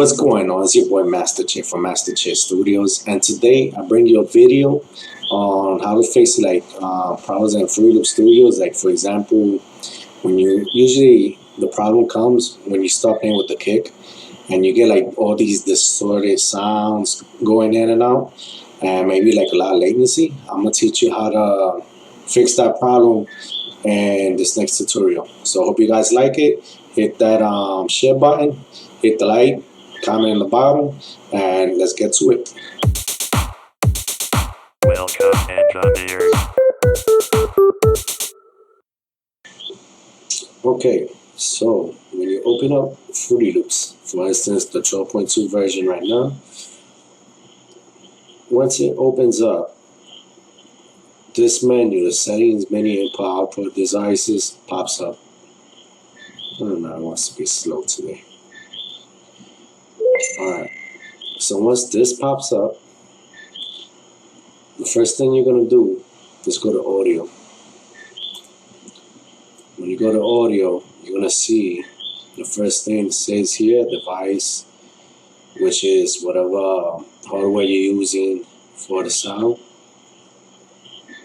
What's going on? It's your boy Mastache from Mastache.chestudioz, and today I bring you a video on how to fix problems in Fruity Loop Studios. Like, for example, when you usually the problem comes when you start playing with the kick and you get like all these distorted sounds going in and out, and maybe like a lot of latency. I'm gonna teach you how to fix that problem in this next tutorial. So I hope you guys like it. Hit that share button, hit the like, comment in the bottom, and let's get to it. Welcome, engineers. Okay, so when you open up Fruity Loops, for instance the 12.2 version right now, once it opens up, this menu, the settings menu, input output devices, pops up. I don't know, it wants to be slow today. Alright, so once this pops up, the first thing you're going to do is go to audio. When you go to audio, you're going to see the first thing it says here, device, which is whatever hardware you're using for the sound.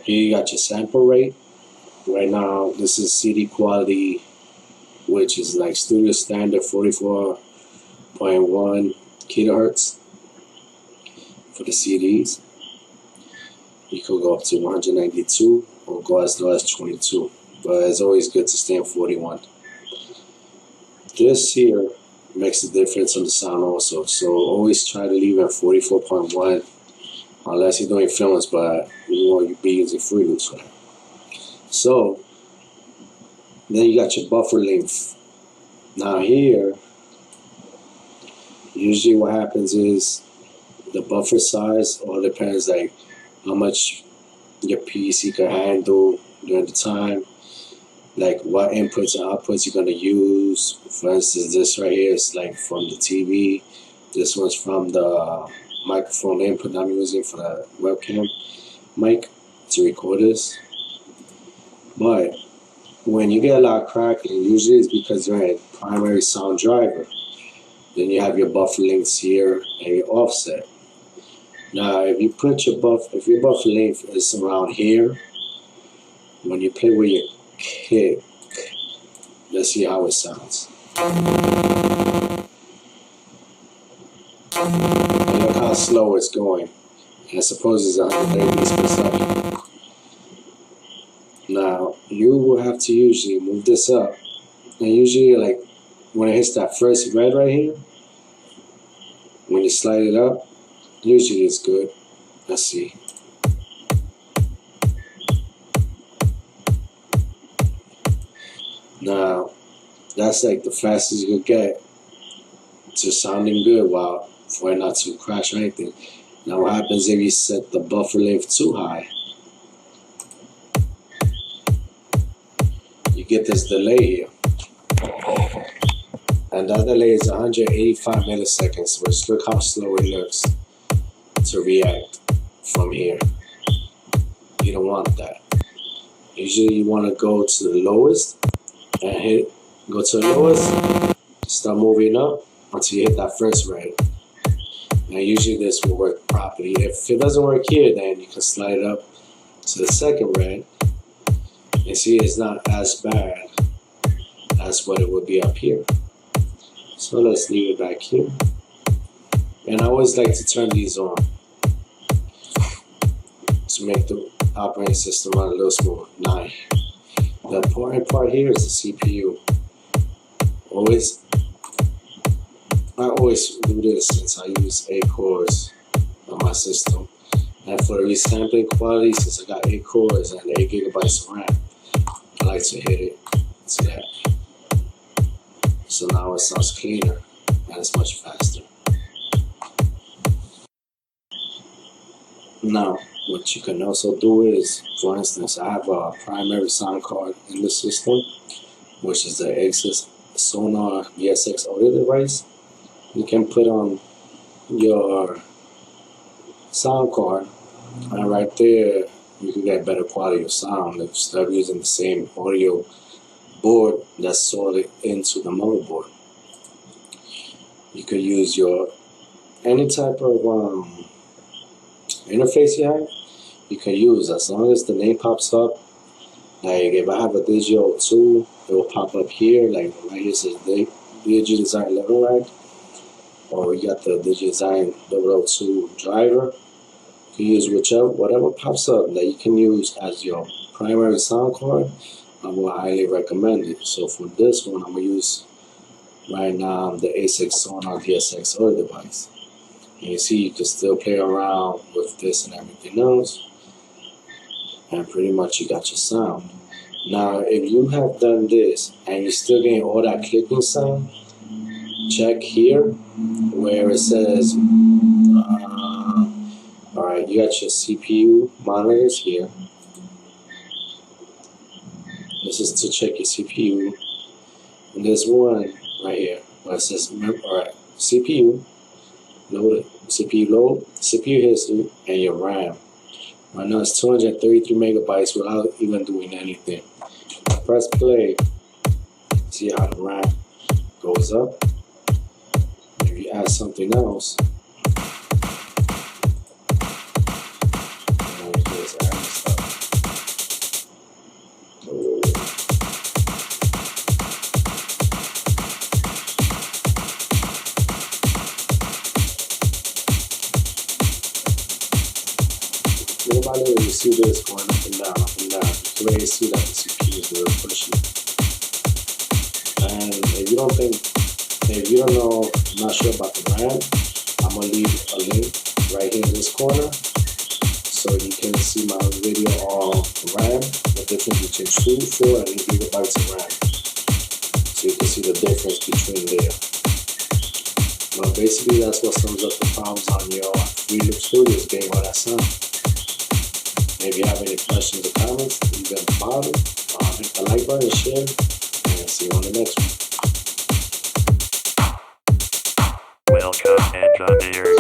Here you got your sample rate. Right now, this is CD quality, which is like studio standard 44.1 kilohertz for the CDs. You could go up to 192 or go as low as 22, but it's always good to stay in 41. This here makes a difference on the sound also, so always try to leave at 44.1 unless you're doing films, but you want to be using Fruity Loops for that. So then you got your buffer length. Now here, usually what happens is the buffer size all depends like how much your PC can handle during the time, like what inputs and outputs you're going to use. For instance, this right here is like from the TV. This one's from the microphone input I'm using for the webcam mic to record this. But when you get a lot of crackling, usually it's because you're in a primary sound driver. Then you have your buffer lengths here and your offset. Now, if you put your your buffer length is around here, when you play with your kick, let's see how it sounds. And look how slow it's going. And I suppose it's 130 beats per second. Now, you will have to usually move this up. And usually, like, when it hits that first red right here, when you slide it up, usually it's good. Let's see. Now, that's like the fastest you could get to sounding good while for it not to crash or anything. Now, what happens if you set the buffer length too high? You get this delay here. And that delay is 185 milliseconds, which look how slow it looks to react from here. You don't want that. Usually you want to go to the lowest and go to the lowest, start moving up until you hit that first red. And usually this will work properly. If it doesn't work here, then you can slide it up to the second red. And see, it's not as bad as what it would be up here. So let's leave it back here. And I always like to turn these on to make the operating system run a little smooth. Now, the important part here is the CPU. I always do this since I use 8 cores on my system. And for the resampling quality, since I got 8 cores and 8 gigabytes of RAM, I like to hit it to that. So now it sounds cleaner and it's much faster. Now, what you can also do is, for instance, I have a primary sound card in the system, which is the Axis Sonar VSX audio device. You can put on your sound card, and right there you can get better quality of sound instead of using the same audio board that's soldered into the motherboard. You could use your any type of interface you have. You can use as long as the name pops up. Like if I have a Digio 2, it will pop up here. Like right here says DigiDesign 11 rack, or you got the DigiDesign 002 driver. You can use whatever pops up that you can use as your primary sound card. I will highly recommend it. So for this one, I'm gonna use right now the A6 Sonar DSX audio device. And you see, you can still play around with this and everything else, and pretty much you got your sound. Now, if you have done this and you're still getting all that clicking sound, check here where it says, alright, you got your CPU monitors here. This is to check your CPU. And there's one right here where it says, alright, CPU, load it, CPU load, CPU history, and your RAM. Right now it's 233 megabytes without even doing anything. Press play, see how the RAM goes up. If you add something else, just add stuff. Nobody will see this going up and down, up and down. You can see that the CPU is really pushing. And if you don't know, not sure about the RAM, I'm gonna leave a link right here in this corner so you can see my video on RAM, the difference between 2, 4, and 8 gigabytes of RAM. So you can see the difference between there. Well, basically that's what sums up the problems on your flstudio getting all that sound. If you have any questions or comments, leave them at the bottom. Hit the like button, share, and see you on the next one. Welcome, engineers.